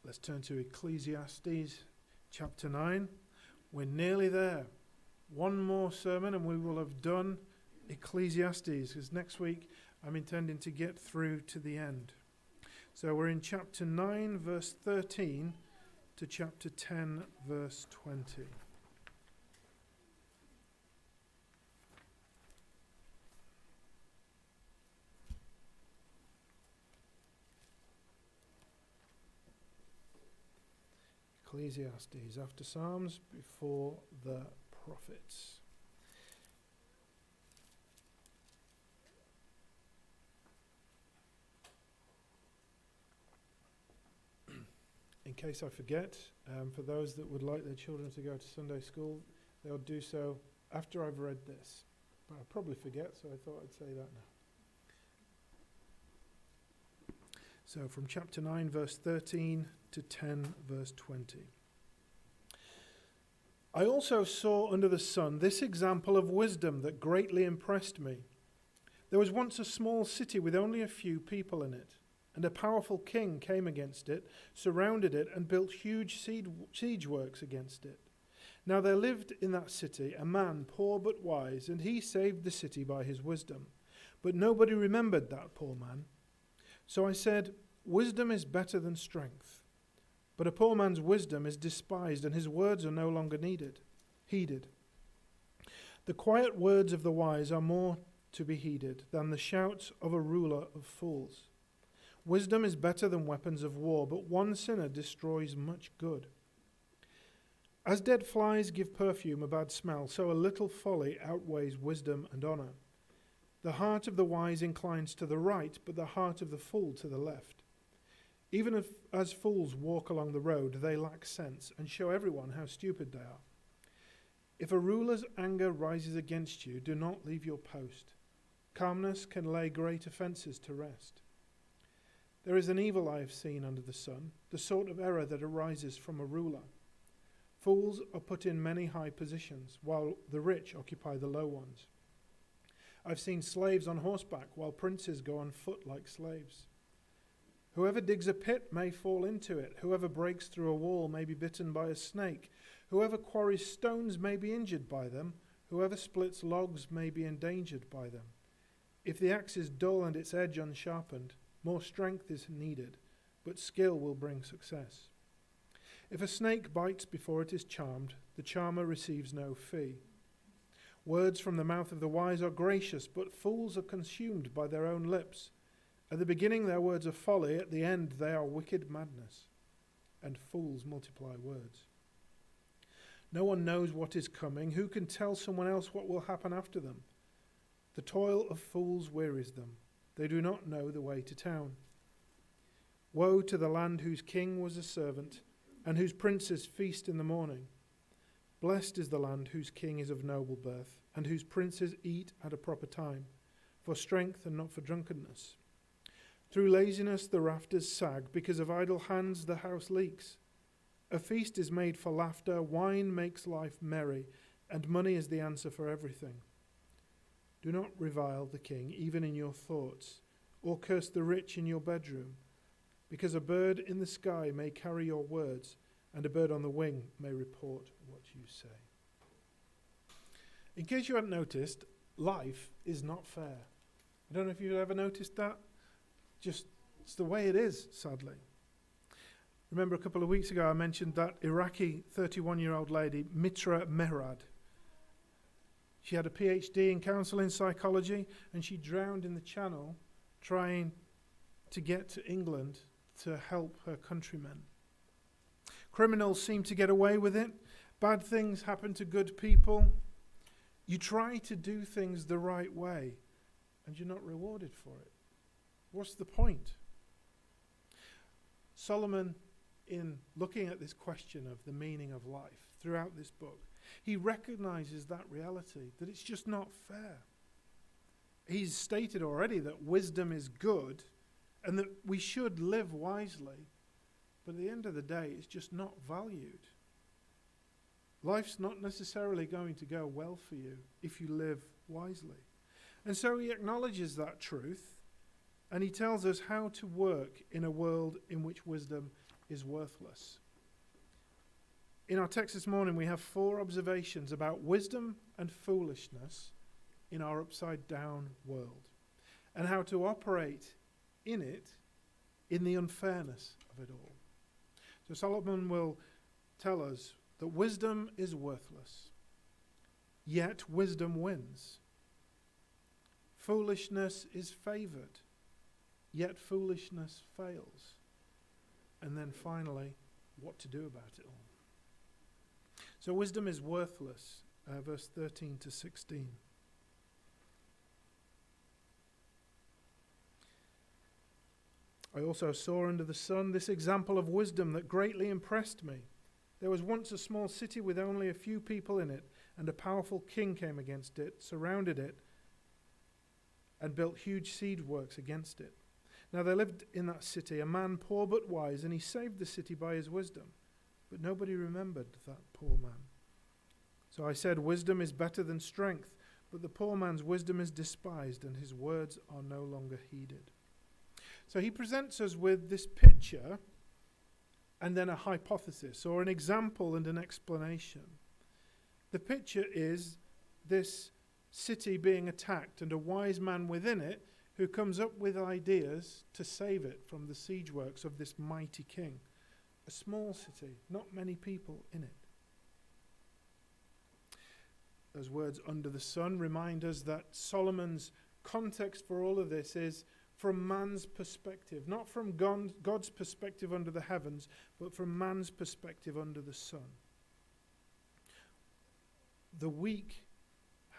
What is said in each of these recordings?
Let's turn to Ecclesiastes chapter 9. We're nearly there. One more sermon and we will have done Ecclesiastes, because next week I'm intending to get through to the end. So we're in chapter 9 verse 13 to chapter 10 verse 20. Ecclesiastes, after Psalms, before the prophets. In case I forget, for those that would like their children to go to Sunday school, they'll do so after I've read this. But I'll probably forget, so I thought I'd say that now. So from chapter 9, verse 13 to 10, verse 20. I also saw under the sun this example of wisdom that greatly impressed me. There was once a small city with only a few people in it, and a powerful king came against it, surrounded it, and built huge siege works against it. Now there lived in that city a man poor but wise, and he saved the city by his wisdom. But nobody remembered that poor man. So I said, wisdom is better than strength. But a poor man's wisdom is despised, and his words are no longer heeded. The quiet words of the wise are more to be heeded than the shouts of a ruler of fools. Wisdom is better than weapons of war, but one sinner destroys much good. As dead flies give perfume a bad smell, so a little folly outweighs wisdom and honor. The heart of the wise inclines to the right, but the heart of the fool to the left. Even as fools walk along the road, they lack sense and show everyone how stupid they are. If a ruler's anger rises against you, do not leave your post. Calmness can lay great offenses to rest. There is an evil I have seen under the sun, the sort of error that arises from a ruler. Fools are put in many high positions, while the rich occupy the low ones. I've seen slaves on horseback, while princes go on foot like slaves. Whoever digs a pit may fall into it. Whoever breaks through a wall may be bitten by a snake. Whoever quarries stones may be injured by them. Whoever splits logs may be endangered by them. If the axe is dull and its edge unsharpened, more strength is needed, but skill will bring success. If a snake bites before it is charmed, the charmer receives no fee. Words from the mouth of the wise are gracious, but fools are consumed by their own lips. At the beginning their words are folly, at the end they are wicked madness, and fools multiply words. No one knows what is coming. Who can tell someone else what will happen after them? The toil of fools wearies them. They do not know the way to town. Woe to the land whose king was a servant, and whose princes feast in the morning. Blessed is the land whose king is of noble birth, and whose princes eat at a proper time, for strength and not for drunkenness. Through laziness the rafters sag, because of idle hands the house leaks. A feast is made for laughter, wine makes life merry, and money is the answer for everything. Do not revile the king, even in your thoughts, or curse the rich in your bedroom, because a bird in the sky may carry your words, and a bird on the wing may report what you say. In case you hadn't noticed, life is not fair. I don't know if you've ever noticed that. Just, it's the way it is, sadly. Remember a couple of weeks ago I mentioned that Iraqi 31-year-old lady, Mitra Mehrad. She had a PhD in counseling psychology, and she drowned in the Channel trying to get to England to help her countrymen. Criminals seem to get away with it. Bad things happen to good people. You try to do things the right way, and you're not rewarded for it. What's the point? Solomon, in looking at this question of the meaning of life throughout this book, he recognizes that reality, that it's just not fair. He's stated already that wisdom is good and that we should live wisely, but at the end of the day, it's just not valued. Life's not necessarily going to go well for you if you live wisely. And so he acknowledges that truth, and he tells us how to work in a world in which wisdom is worthless. In our text this morning, we have 4 observations about wisdom and foolishness in our upside-down world, and how to operate in it, in the unfairness of it all. So Solomon will tell us that wisdom is worthless, yet wisdom wins. Foolishness is favored, yet foolishness fails. And then finally, what to do about it all. So wisdom is worthless, verse 13 to 16. I also saw under the sun this example of wisdom that greatly impressed me. There was once a small city with only a few people in it, and a powerful king came against it, surrounded it, and built huge siege works against it. Now there lived in that city a man poor but wise, and he saved the city by his wisdom. But nobody remembered that poor man. So I said, wisdom is better than strength, but the poor man's wisdom is despised, and his words are no longer heeded. So he presents us with this picture and then a hypothesis, or an example and an explanation. The picture is this city being attacked and a wise man within it who comes up with ideas to save it from the siege works of this mighty king. A small city, not many people in it. Those words, under the sun, remind us that Solomon's context for all of this is from man's perspective, not from God's perspective under the heavens, but from man's perspective under the sun. The weak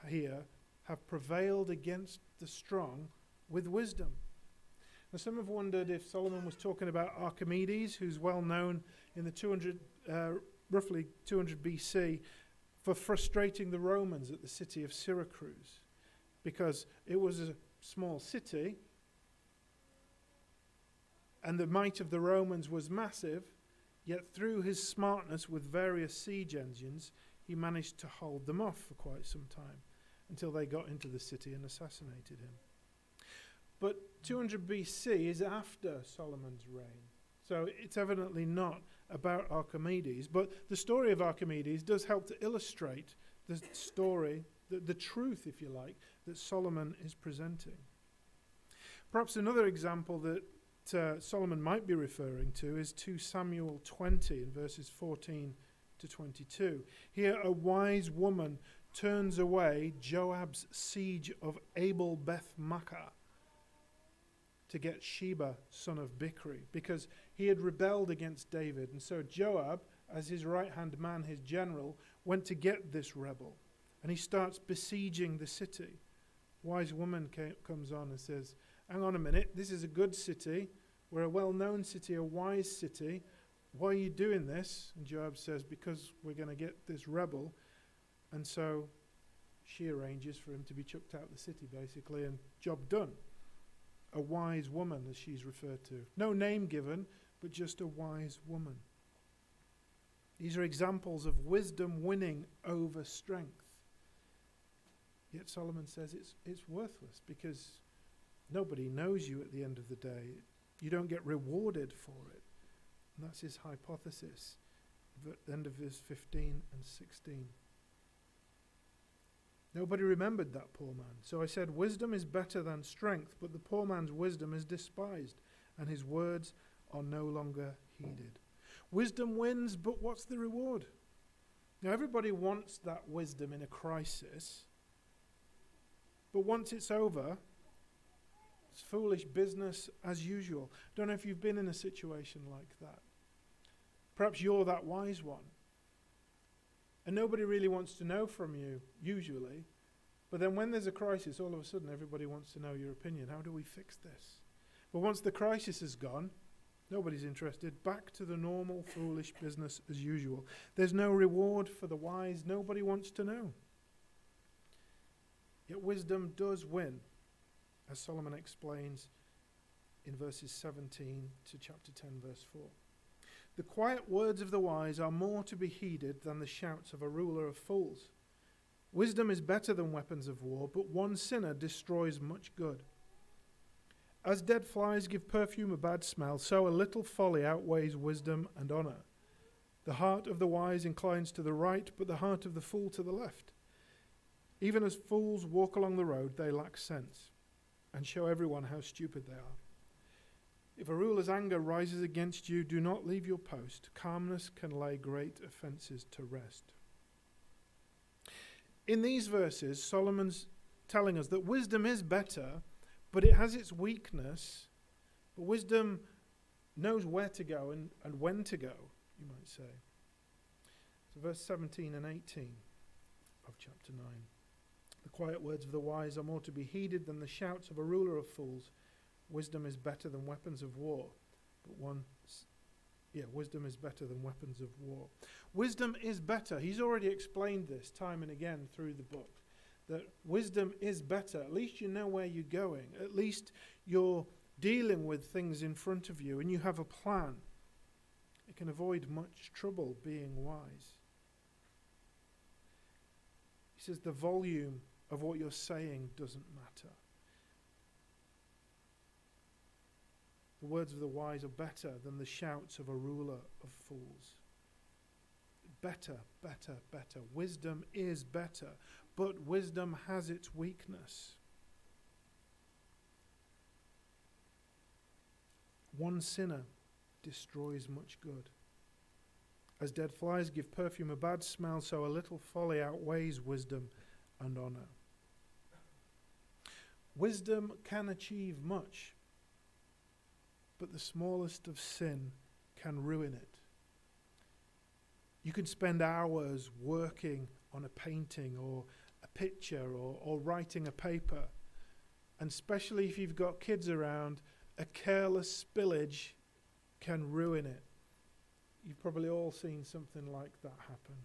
here have prevailed against the strong with wisdom. Now, some have wondered if Solomon was talking about Archimedes, who's well known in the roughly 200 BC for frustrating the Romans at the city of Syracuse, because it was a small city and the might of the Romans was massive, yet through his smartness with various siege engines, he managed to hold them off for quite some time until they got into the city and assassinated him. But 200 BC is after Solomon's reign, so it's evidently not about Archimedes. But the story of Archimedes does help to illustrate the story, the truth, if you like, that Solomon is presenting. Perhaps another example that Solomon might be referring to is 2 Samuel 20 in verses 14 to 22. Here a wise woman turns away Joab's siege of Abel Beth Makkah to get Sheba, son of Bichri, because he had rebelled against David. And so Joab, as his right-hand man, his general, went to get this rebel. And he starts besieging the city. Wise woman comes on and says, hang on a minute, this is a good city. We're a well-known city, a wise city. Why are you doing this? And Joab says, because we're going to get this rebel. And so she arranges for him to be chucked out of the city, basically, and job done. A wise woman, as she's referred to. No name given, but just a wise woman. These are examples of wisdom winning over strength. Yet Solomon says it's worthless because nobody knows you at the end of the day. You don't get rewarded for it. And that's his hypothesis at the end of verse 15 and 16. Nobody remembered that poor man. So I said, wisdom is better than strength, but the poor man's wisdom is despised, and his words are no longer heeded. Wisdom wins, but what's the reward? Now everybody wants that wisdom in a crisis, but once it's over, it's foolish business as usual. Don't know if you've been in a situation like that. Perhaps you're that wise one. And nobody really wants to know from you, usually. But then when there's a crisis, all of a sudden everybody wants to know your opinion. How do we fix this? But once the crisis is gone, nobody's interested. Back to the normal, foolish business as usual. There's no reward for the wise. Nobody wants to know. Yet wisdom does win, as Solomon explains in verses 17 to chapter 10, verse 4. The quiet words of the wise are more to be heeded than the shouts of a ruler of fools. Wisdom is better than weapons of war, but one sinner destroys much good. As dead flies give perfume a bad smell, so a little folly outweighs wisdom and honor. The heart of the wise inclines to the right, but the heart of the fool to the left. Even as fools walk along the road, they lack sense, and show everyone how stupid they are. If a ruler's anger rises against you, do not leave your post. Calmness can lay great offenses to rest. In these verses, Solomon's telling us that wisdom is better, but it has its weakness. But wisdom knows where to go and when to go, you might say. So verse 17 and 18 of chapter 9. The quiet words of the wise are more to be heeded than the shouts of a ruler of fools. Wisdom is better than weapons of war. Wisdom is better than weapons of war. Wisdom is better. He's already explained this time and again through the book. That wisdom is better. At least you know where you're going. At least you're dealing with things in front of you and you have a plan. It can avoid much trouble being wise. He says the volume of what you're saying doesn't matter. The words of the wise are better than the shouts of a ruler of fools. Better, better, better. Wisdom is better, but wisdom has its weakness. One sinner destroys much good. As dead flies give perfume a bad smell, so a little folly outweighs wisdom and honor. Wisdom can achieve much, but the smallest of sin can ruin it. You can spend hours working on a painting or a picture or writing a paper, and especially if you've got kids around, a careless spillage can ruin it. You've probably all seen something like that happen.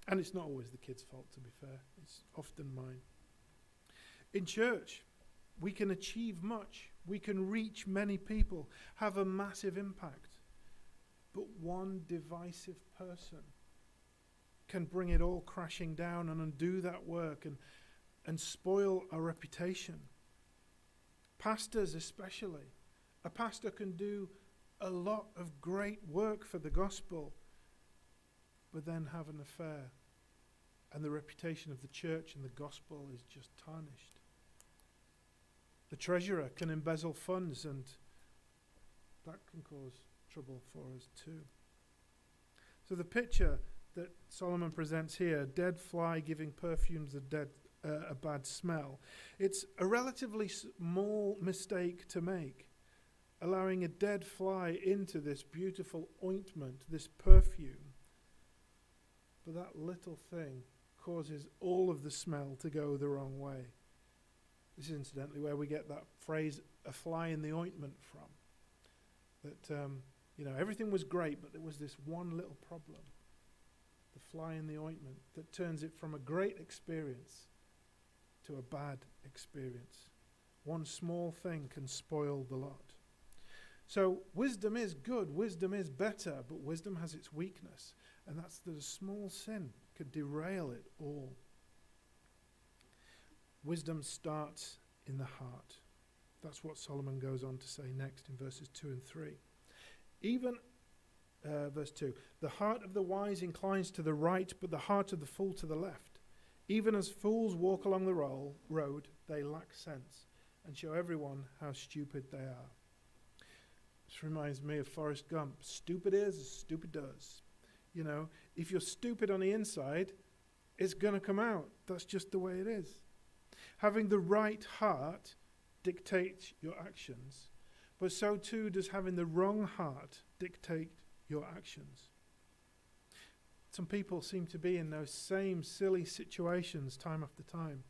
And it's not always the kids' fault, to be fair. It's often mine. In church, we can achieve much. We can reach many people, have a massive impact. But one divisive person can bring it all crashing down and undo that work and spoil our reputation. Pastors especially. A pastor can do a lot of great work for the gospel, but then have an affair, and the reputation of the church and the gospel is just tarnished. The treasurer can embezzle funds, and that can cause trouble for us too. So the picture that Solomon presents here, dead fly giving perfumes a bad smell, it's a relatively small mistake to make, allowing a dead fly into this beautiful ointment, this perfume. But that little thing causes all of the smell to go the wrong way. This is incidentally where we get that phrase, a fly in the ointment, from. That, everything was great, but there was this one little problem. The fly in the ointment that turns it from a great experience to a bad experience. One small thing can spoil the lot. So wisdom is good, wisdom is better, but wisdom has its weakness, and that's that a small sin could derail it all. Wisdom starts in the heart. That's what Solomon goes on to say next in verses 2 and 3. Verse 2, the heart of the wise inclines to the right, but the heart of the fool to the left. Even as fools walk along the road, they lack sense and show everyone how stupid they are. This reminds me of Forrest Gump. Stupid is as stupid does. If you're stupid on the inside, it's going to come out. That's just the way it is. Having the right heart dictates your actions, but so too does having the wrong heart dictate your actions. Some people seem to be in those same silly situations time after time,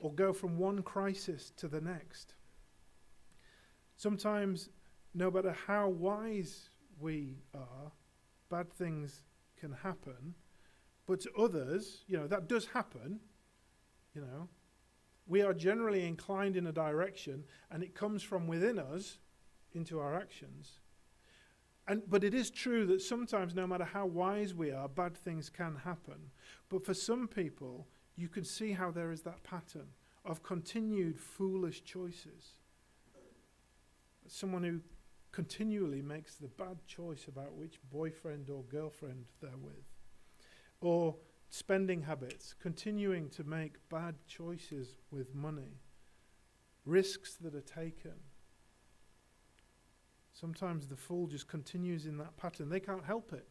or go from one crisis to the next. Sometimes, no matter how wise we are, bad things can happen, but to others, that does happen, we are generally inclined in a direction, and it comes from within us into our actions. But it is true that sometimes, no matter how wise we are, bad things can happen. But for some people, you can see how there is that pattern of continued foolish choices. Someone who continually makes the bad choice about which boyfriend or girlfriend they're with. Or spending habits, continuing to make bad choices with money. Risks that are taken. Sometimes the fool just continues in that pattern. They can't help it.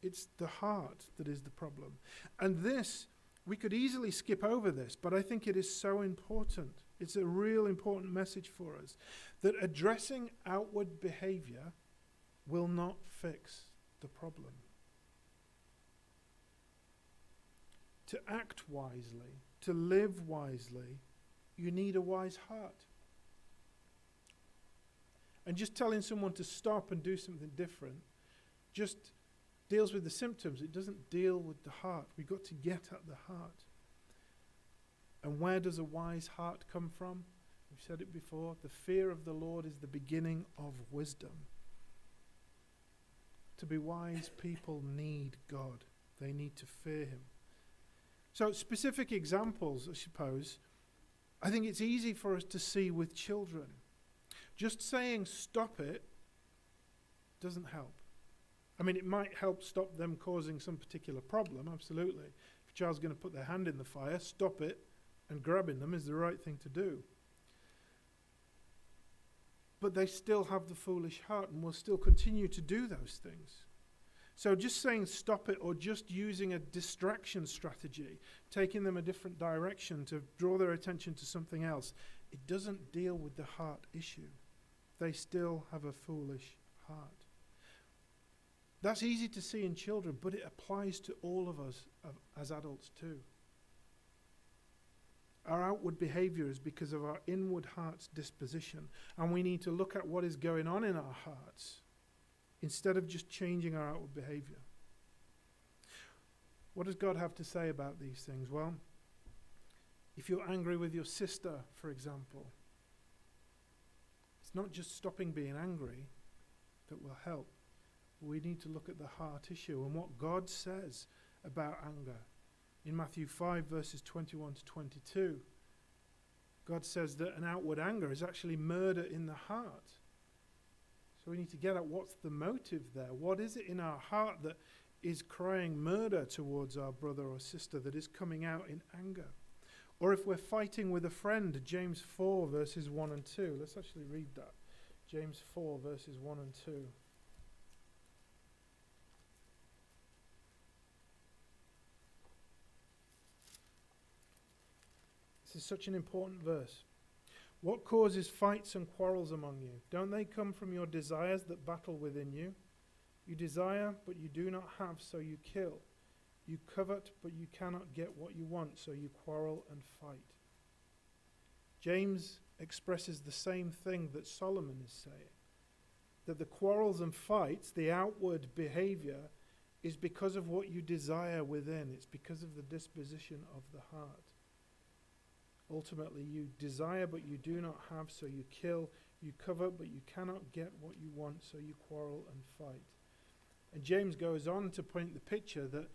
It's the heart that is the problem. And this, we could easily skip over this, but I think it is so important. It's a real important message for us that addressing outward behavior will not fix the problem. To act wisely, to live wisely, you need a wise heart. And just telling someone to stop and do something different just deals with the symptoms. It doesn't deal with the heart. We've got to get at the heart. And where does a wise heart come from? We've said it before. The fear of the Lord is the beginning of wisdom. To be wise, people need God. They need to fear him. So specific examples, I suppose. I think it's easy for us to see with children. Just saying stop it doesn't help. I mean, it might help stop them causing some particular problem, absolutely. If a child's going to put their hand in the fire, stop it, and grabbing them is the right thing to do. But they still have the foolish heart and will still continue to do those things. So just saying stop it, or just using a distraction strategy, taking them a different direction to draw their attention to something else, it doesn't deal with the heart issue. They still have a foolish heart. That's easy to see in children, but it applies to all of us as adults too. Our outward behavior is because of our inward heart's disposition, and we need to look at what is going on in our hearts instead of just changing our outward behavior. What does God have to say about these things? Well, if you're angry with your sister, for example, it's not just stopping being angry that will help. We need to look at the heart issue and what God says about anger. In Matthew 5, verses 21 to 22, God says that an outward anger is actually murder in the heart. So we need to get at what's the motive there. What is it in our heart that is crying murder towards our brother or sister, that is coming out in anger? Or if we're fighting with a friend, James 4, verses 1 and 2. Let's actually read that. James 4, verses 1 and 2. This is such an important verse. What causes fights and quarrels among you? Don't they come from your desires that battle within you? You desire, but you do not have, so you kill. You covet, but you cannot get what you want, so you quarrel and fight. James expresses the same thing that Solomon is saying. That the quarrels and fights, the outward behavior, is because of what you desire within. It's because of the disposition of the heart. Ultimately, you desire, but you do not have, so you kill. You covet, but you cannot get what you want, so you quarrel and fight. And James goes on to paint the picture that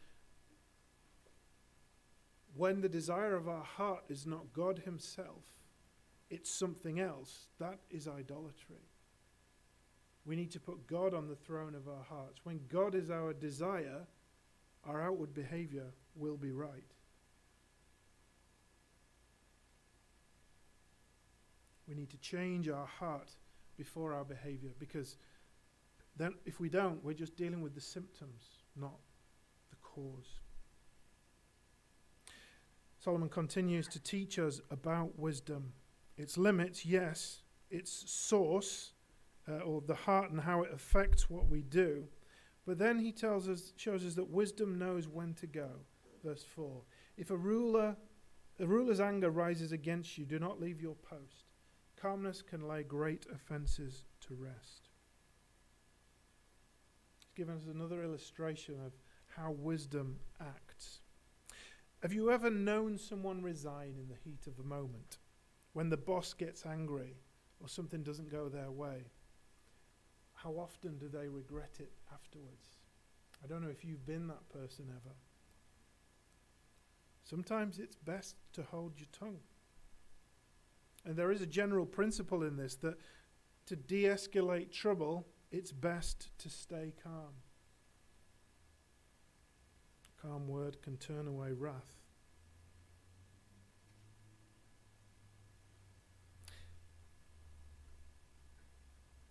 when the desire of our heart is not God himself, it's something else. That is idolatry. We need to put God on the throne of our hearts. When God is our desire, our outward behavior will be right. We need to change our heart before our behavior, because then if we don't, we're just dealing with the symptoms, not the cause. Solomon continues to teach us about wisdom. Its limits, yes. Its source, or the heart and how it affects what we do. But then he shows us that wisdom knows when to go. Verse 4. If a ruler's anger rises against you, do not leave your post. Calmness can lay great offenses to rest. He's given us another illustration of how wisdom acts. Have you ever known someone resign in the heat of the moment? When the boss gets angry or something doesn't go their way? How often do they regret it afterwards? I don't know if you've been that person ever. Sometimes it's best to hold your tongue. And there is a general principle in this that to de-escalate trouble, it's best to stay calm. A calm word can turn away wrath.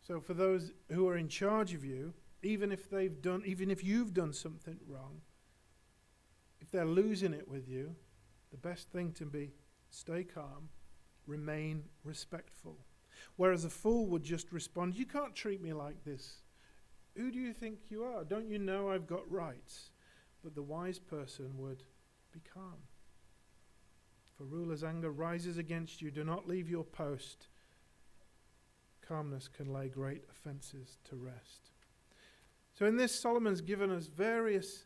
So for those who are in charge of you, even if you've done something wrong, if they're losing it with you, the best thing to be, stay calm, remain respectful. Whereas a fool would just respond, you can't treat me like this. Who do you think you are? Don't you know I've got rights? But the wise person would be calm. For ruler's anger rises against you. Do not leave your post. Calmness can lay great offenses to rest. So in this, Solomon's given us various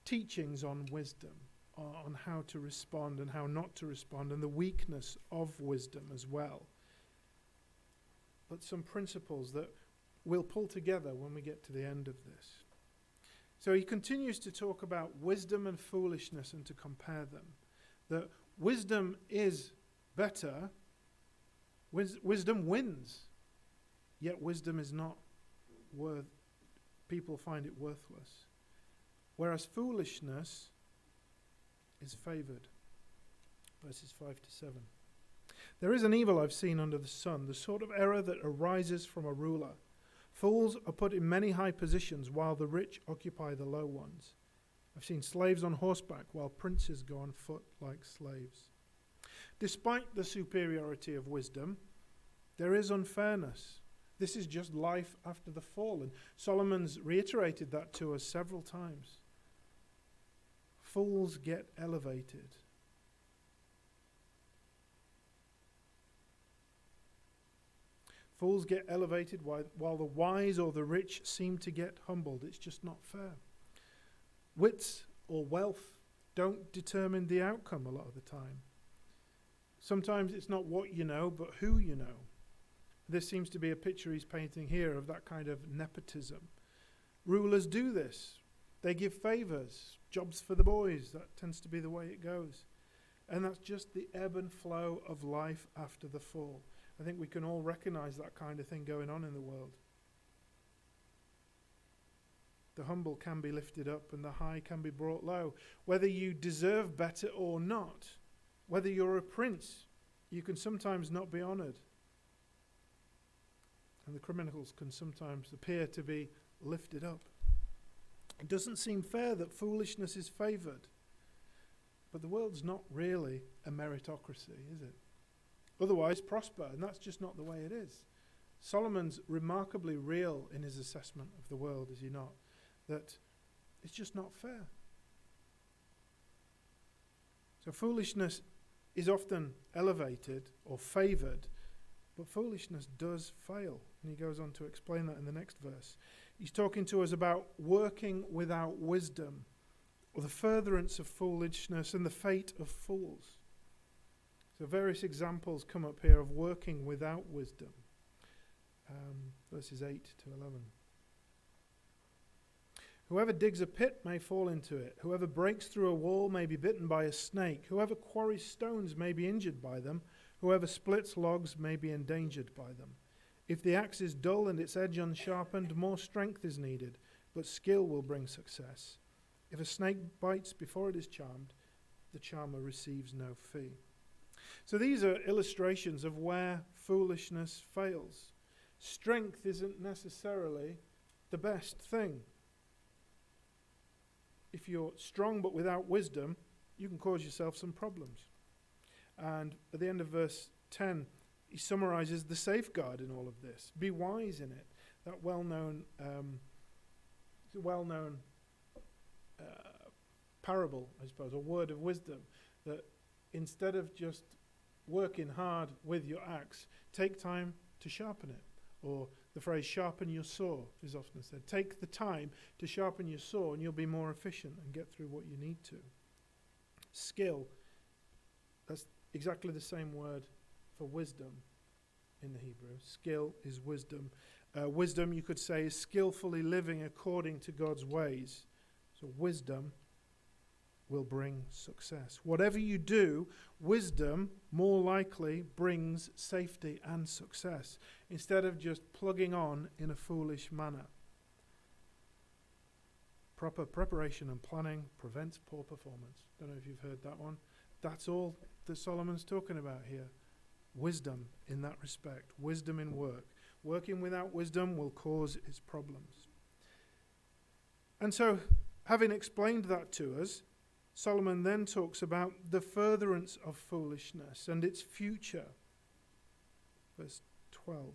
teachings on wisdom, on how to respond and how not to respond, and the weakness of wisdom as well. But some principles that we'll pull together when we get to the end of this. So he continues to talk about wisdom and foolishness and to compare them. That wisdom is better, wisdom wins, yet wisdom is not people find it worthless. Whereas foolishness is favored. Verses 5 to 7. There is an evil I've seen under the sun, the sort of error that arises from a ruler. Fools are put in many high positions, while the rich occupy the low ones. I've seen slaves on horseback, while princes go on foot like slaves. Despite the superiority of wisdom, there is unfairness. This is just life after the fall, and Solomon's reiterated that to us several times. Fools get elevated. Fools get elevated while the wise or the rich seem to get humbled. It's just not fair. Wits or wealth don't determine the outcome a lot of the time. Sometimes it's not what you know, but who you know. This seems to be a picture he's painting here of that kind of nepotism. Rulers do this. They give favors, jobs for the boys. That tends to be the way it goes. And that's just the ebb and flow of life after the fall. I think we can all recognize that kind of thing going on in the world. The humble can be lifted up and the high can be brought low. Whether you deserve better or not, whether you're a prince, you can sometimes not be honored. And the criminals can sometimes appear to be lifted up. It doesn't seem fair that foolishness is favored. But the world's not really a meritocracy, is it? Otherwise, prosper, and that's just not the way it is. Solomon's remarkably real in his assessment of the world, is he not? That it's just not fair. So foolishness is often elevated or favored, but foolishness does fail. And he goes on to explain that in the next verse. He's talking to us about working without wisdom, or the furtherance of foolishness and the fate of fools. So various examples come up here of working without wisdom. Verses 8 to 11. Whoever digs a pit may fall into it. Whoever breaks through a wall may be bitten by a snake. Whoever quarries stones may be injured by them. Whoever splits logs may be endangered by them. If the axe is dull and its edge unsharpened, more strength is needed, but skill will bring success. If a snake bites before it is charmed, the charmer receives no fee. So these are illustrations of where foolishness fails. Strength isn't necessarily the best thing. If you're strong but without wisdom, you can cause yourself some problems. And at the end of verse 10, he summarizes the safeguard in all of this. Be wise in it. That well-known parable, I suppose, a word of wisdom, that instead of just working hard with your axe, take time to sharpen it. Or the phrase, sharpen your saw, is often said. Take the time to sharpen your saw and you'll be more efficient and get through what you need to. Skill, that's exactly the same word for wisdom in the Hebrew. Skill is wisdom. Wisdom, you could say, is skillfully living according to God's ways. So wisdom will bring success. Whatever you do, wisdom more likely brings safety and success instead of just plugging on in a foolish manner. Proper preparation and planning prevents poor performance. Don't know if you've heard that one. That's all that Solomon's talking about here. Wisdom in that respect. Wisdom in work. Working without wisdom will cause its problems. And so, having explained that to us, Solomon then talks about the furtherance of foolishness and its future. Verse 12.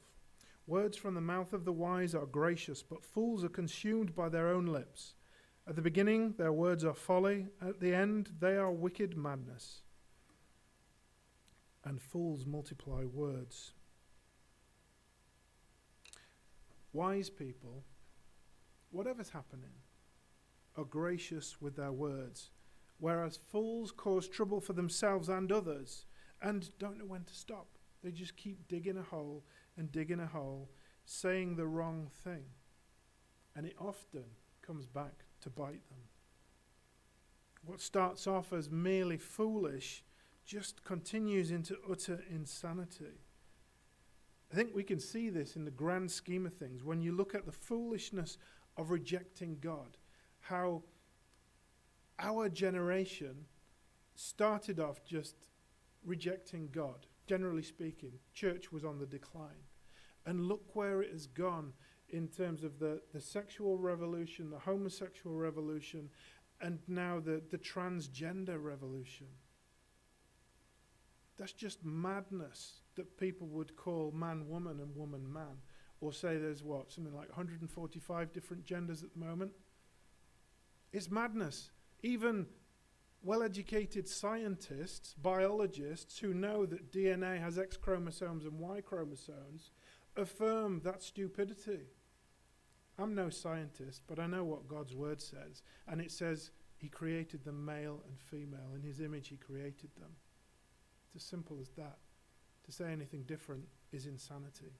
Words from the mouth of the wise are gracious, but fools are consumed by their own lips. At the beginning, their words are folly. At the end, they are wicked madness. And fools multiply words. Wise people, whatever's happening, are gracious with their words, whereas fools cause trouble for themselves and others and don't know when to stop. They just keep digging a hole and digging a hole, saying the wrong thing. And it often comes back to bite them. What starts off as merely foolish just continues into utter insanity. I think we can see this in the grand scheme of things. When you look at the foolishness of rejecting God, how our generation started off just rejecting God. Generally speaking, church was on the decline. And look where it has gone in terms of the sexual revolution, the homosexual revolution, and now the transgender revolution. That's just madness that people would call man, woman, and woman, man. Or say there's something like 145 different genders at the moment. It's madness. Even well-educated scientists, biologists who know that DNA has X chromosomes and Y chromosomes affirm that stupidity. I'm no scientist, but I know what God's word says. And it says he created them male and female. In his image he created them. It's as simple as that. To say anything different is insanity.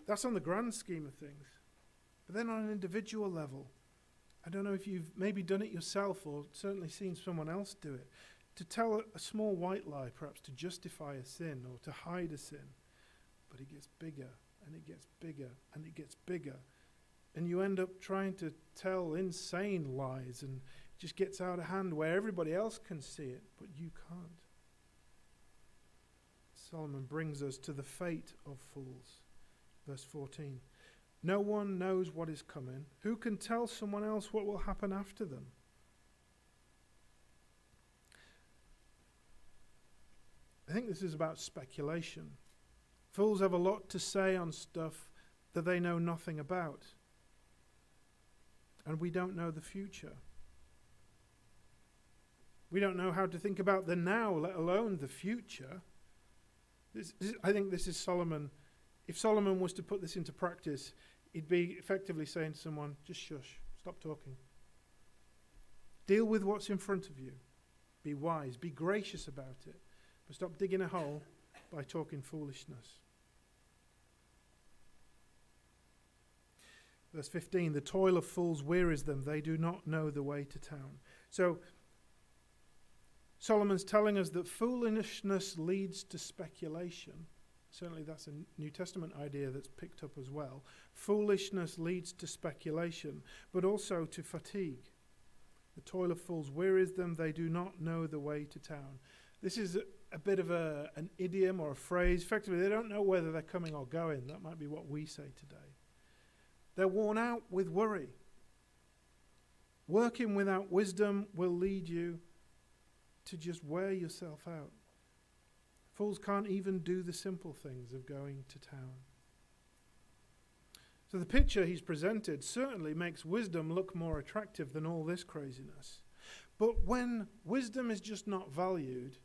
That's on the grand scheme of things. But then on an individual level, I don't know if you've maybe done it yourself or certainly seen someone else do it. To tell a small white lie, perhaps to justify a sin or to hide a sin. But it gets bigger and it gets bigger and it gets bigger. And you end up trying to tell insane lies and it just gets out of hand where everybody else can see it, but you can't. Solomon brings us to the fate of fools. Verse 14. No one knows what is coming. Who can tell someone else what will happen after them? I think this is about speculation. Fools have a lot to say on stuff that they know nothing about. And we don't know the future. We don't know how to think about the now, let alone the future. I think this is Solomon. If Solomon was to put this into practice, he'd be effectively saying to someone, just shush, stop talking. Deal with what's in front of you. Be wise, be gracious about it. But stop digging a hole by talking foolishness. Verse 15, the toil of fools wearies them. They do not know the way to town. So Solomon's telling us that foolishness leads to speculation. Certainly that's a New Testament idea that's picked up as well. Foolishness leads to speculation, but also to fatigue. The toil of fools wearies them. They do not know the way to town. This is a bit of an idiom or a phrase. Effectively, they don't know whether they're coming or going. That might be what we say today. They're worn out with worry. Working without wisdom will lead you to just wear yourself out. Fools can't even do the simple things of going to town. So the picture he's presented certainly makes wisdom look more attractive than all this craziness. But when wisdom is just not valued,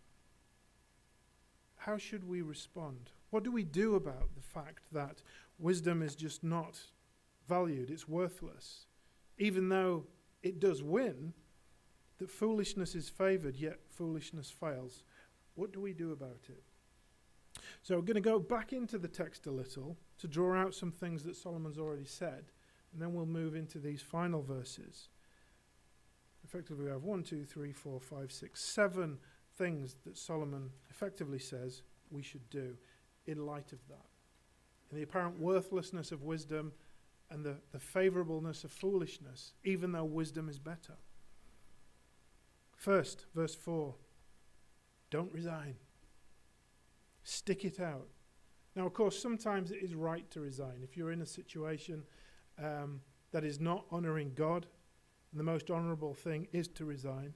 how should we respond? What do we do about the fact that wisdom is just not valued? It's worthless. Even though it does win, that foolishness is favored, yet foolishness fails. What do we do about it? So we're going to go back into the text a little to draw out some things that Solomon's already said, and then we'll move into these final verses. effectively we have 1, 2, 3, 4, 5, 6, 7 things that Solomon effectively says we should do in light of that. And the apparent worthlessness of wisdom and the favorableness of foolishness, even though wisdom is better. First, verse 4, don't resign. Stick it out. Now, of course, sometimes it is right to resign. If you're in a situation that is not honouring God, the most honourable thing is to resign.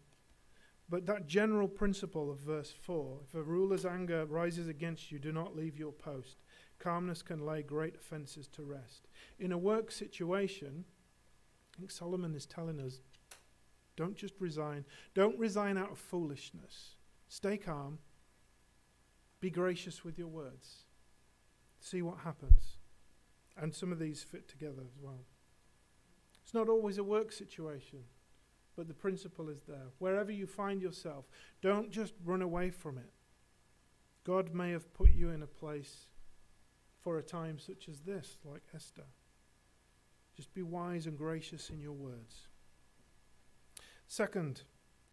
But that general principle of verse 4, if a ruler's anger rises against you, do not leave your post. Calmness can lay great offences to rest. In a work situation, I think Solomon is telling us, don't just resign. Don't resign out of foolishness. Stay calm. Be gracious with your words. See what happens. And some of these fit together as well. It's not always a work situation, but the principle is there. Wherever you find yourself, don't just run away from it. God may have put you in a place for a time such as this, like Esther. Just be wise and gracious in your words. Second,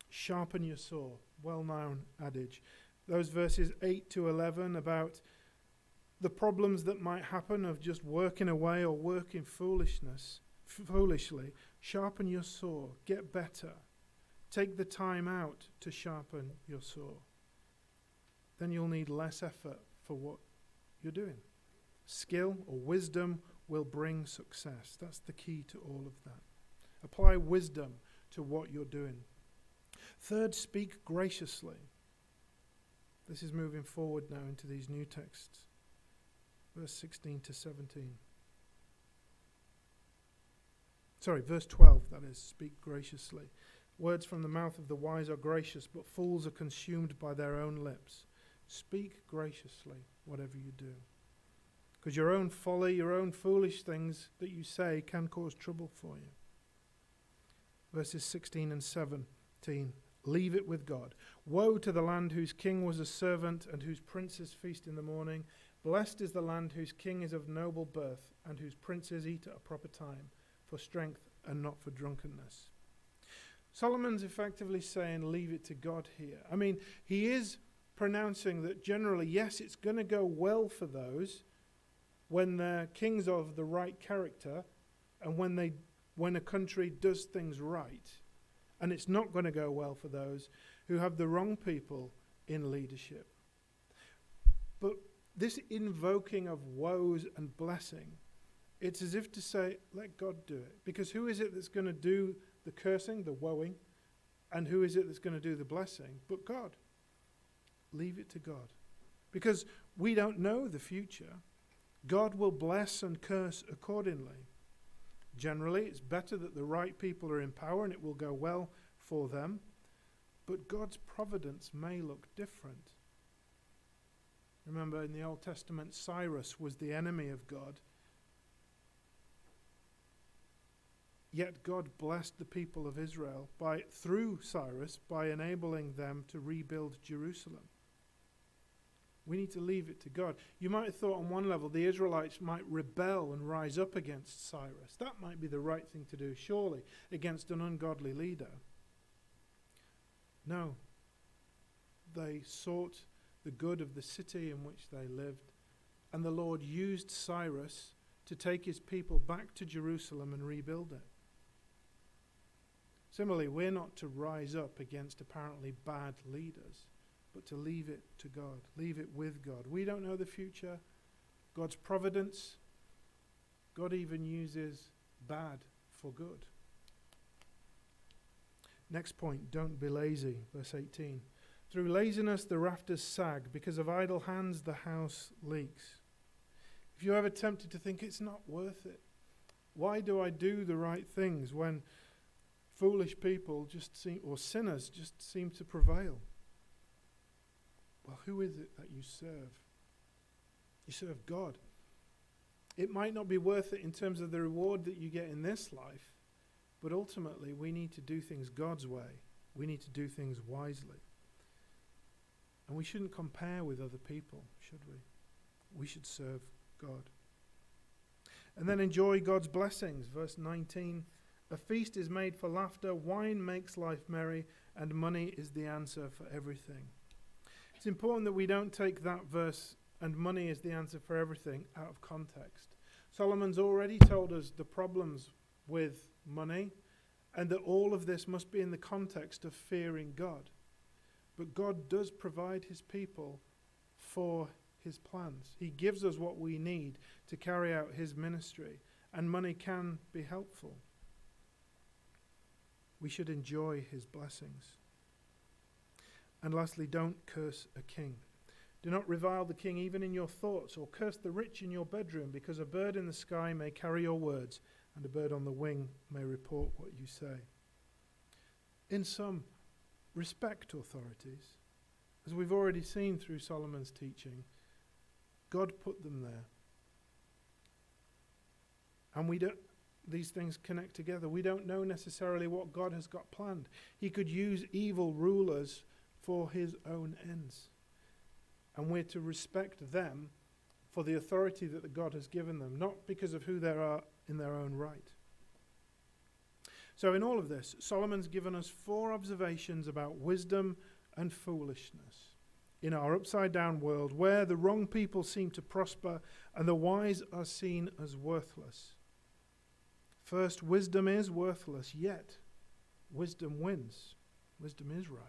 sharpen your saw. Well-known adage. Those verses 8 to 11 about the problems that might happen of just working away or working foolishly. Sharpen your saw. Get better. Take the time out to sharpen your saw. Then you'll need less effort for what you're doing. Skill or wisdom will bring success. That's the key to all of that. Apply wisdom to what you're doing. Third, speak graciously. This is moving forward now into these new texts. Verse 16 to 17. Verse 12, that is, speak graciously. Words from the mouth of the wise are gracious, but fools are consumed by their own lips. Speak graciously, whatever you do. Because your own folly, your own foolish things that you say can cause trouble for you. Verses 16 and 17. Leave it with God. Woe to the land whose king was a servant and whose princes feast in the morning. Blessed is the land whose king is of noble birth and whose princes eat at a proper time, for strength and not for drunkenness. Solomon's effectively saying leave it to God here. I mean, he is pronouncing that generally, yes, it's going to go well for those when they're kings of the right character and when a country does things right. And it's not going to go well for those who have the wrong people in leadership. But this invoking of woes and blessing, it's as if to say, let God do it. Because who is it that's going to do the cursing, the woeing? And who is it that's going to do the blessing? But God. Leave it to God. Because we don't know the future. God will bless and curse accordingly. Generally, it's better that the right people are in power and it will go well for them. But God's providence may look different. Remember, in the Old Testament, Cyrus was the enemy of God. Yet God blessed the people of Israel through Cyrus by enabling them to rebuild Jerusalem. We need to leave it to God. You might have thought on one level the Israelites might rebel and rise up against Cyrus. That might be the right thing to do, surely, against an ungodly leader. No. They sought the good of the city in which they lived, and the Lord used Cyrus to take his people back to Jerusalem and rebuild it. Similarly, we're not to rise up against apparently bad leaders, but to leave it to God, leave it with God. We don't know the future. God's providence, God even uses bad for good. Next point, don't be lazy, verse 18. Through laziness the rafters sag, because of idle hands the house leaks. If you're ever tempted to think it's not worth it, why do I do the right things when foolish people or sinners just seem to prevail? Well, who is it that you serve? You serve God. It might not be worth it in terms of the reward that you get in this life, but ultimately we need to do things God's way. We need to do things wisely. And we shouldn't compare with other people, should we? We should serve God. And then enjoy God's blessings, verse 19 A feast is made for laughter, wine makes life merry, and money is the answer for everything. It's important that we don't take that verse, and money is the answer for everything, out of context. Solomon's already told us the problems with money, and that all of this must be in the context of fearing God. But God does provide his people for his plans. He gives us what we need to carry out his ministry, and money can be helpful. We should enjoy his blessings. And lastly, don't curse a king. Do not revile the king even in your thoughts, or curse the rich in your bedroom, because a bird in the sky may carry your words, and a bird on the wing may report what you say. In sum, respect authorities. As we've already seen through Solomon's teaching, God put them there. And these things connect together. We don't know necessarily what God has got planned. He could use evil rulers for his own ends. And we're to respect them for the authority that God has given them, not because of who they are in their own right. So in all of this, Solomon's given us 4 observations about wisdom and foolishness in our upside-down world, where the wrong people seem to prosper and the wise are seen as worthless. First, wisdom is worthless, yet wisdom wins. Wisdom is right.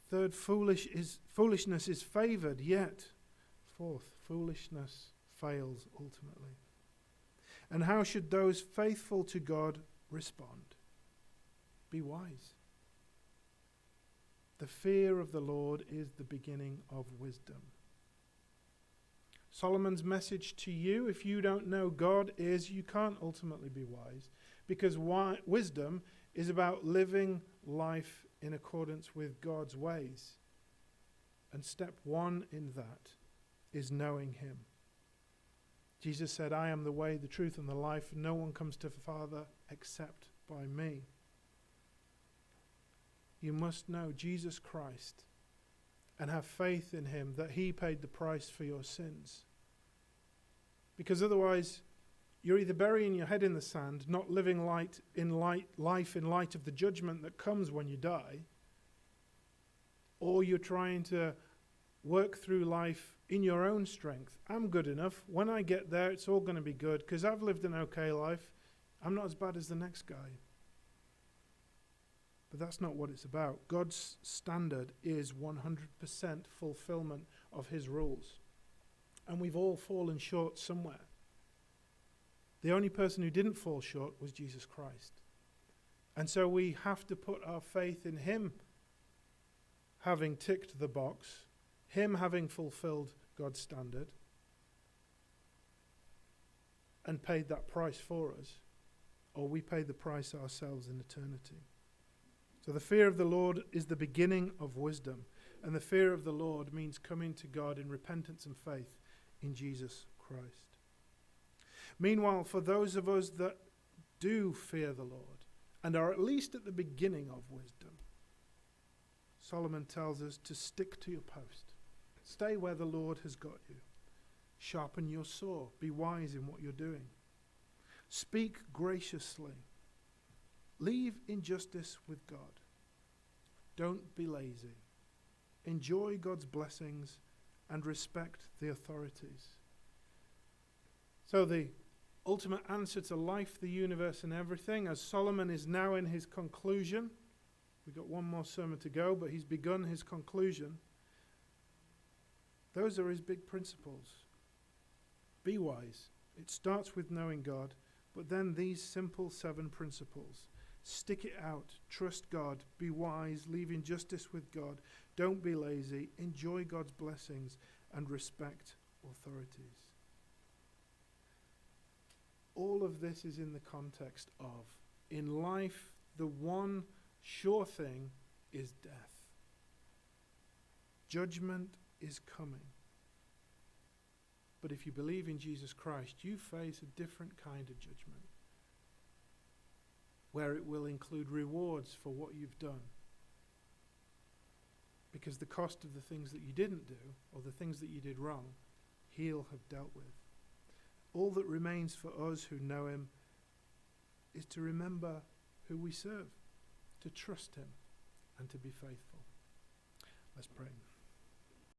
Third, foolishness is favored, yet. Fourth, foolishness fails ultimately. And how should those faithful to God respond? Be wise. The fear of the Lord is the beginning of wisdom. Solomon's message to you, if you don't know God, is you can't ultimately be wise, because wisdom is about living life in accordance with God's ways. And step 1 in that is knowing him. Jesus said, I am the way, the truth, and the life. No one comes to the Father except by me. You must know Jesus Christ and have faith in him, that he paid the price for your sins. Because otherwise, you're either burying your head in the sand, not living life in light of the judgment that comes when you die, or you're trying to work through life in your own strength. I'm good enough. When I get there, it's all going to be good because I've lived an okay life. I'm not as bad as the next guy. But that's not what it's about. God's standard is 100% fulfillment of his rules. And we've all fallen short somewhere. The only person who didn't fall short was Jesus Christ. And so we have to put our faith in him having ticked the box, him having fulfilled God's standard and paid that price for us, or we pay the price ourselves in eternity. So the fear of the Lord is the beginning of wisdom, and the fear of the Lord means coming to God in repentance and faith in Jesus Christ. Meanwhile, for those of us that do fear the Lord and are at least at the beginning of wisdom, Solomon tells us to stick to your post. Stay where the Lord has got you. Sharpen your saw. Be wise in what you're doing. Speak graciously. Leave injustice with God. Don't be lazy. Enjoy God's blessings and respect the authorities. So the ultimate answer to life, the universe, and everything, as Solomon is now in his conclusion. We've got one more sermon to go, but he's begun his conclusion. Those are his big principles. Be wise. It starts with knowing God, but then these simple 7 principles. Stick it out. Trust God. Be wise. Leave injustice with God. Don't be lazy. Enjoy God's blessings and respect authorities. All of this is in the context of, in life, the one sure thing is death. Judgment is coming. But if you believe in Jesus Christ, you face a different kind of judgment, where it will include rewards for what you've done. Because the cost of the things that you didn't do, or the things that you did wrong, he'll have dealt with. All that remains for us who know him is to remember who we serve, to trust him, and to be faithful. Let's pray.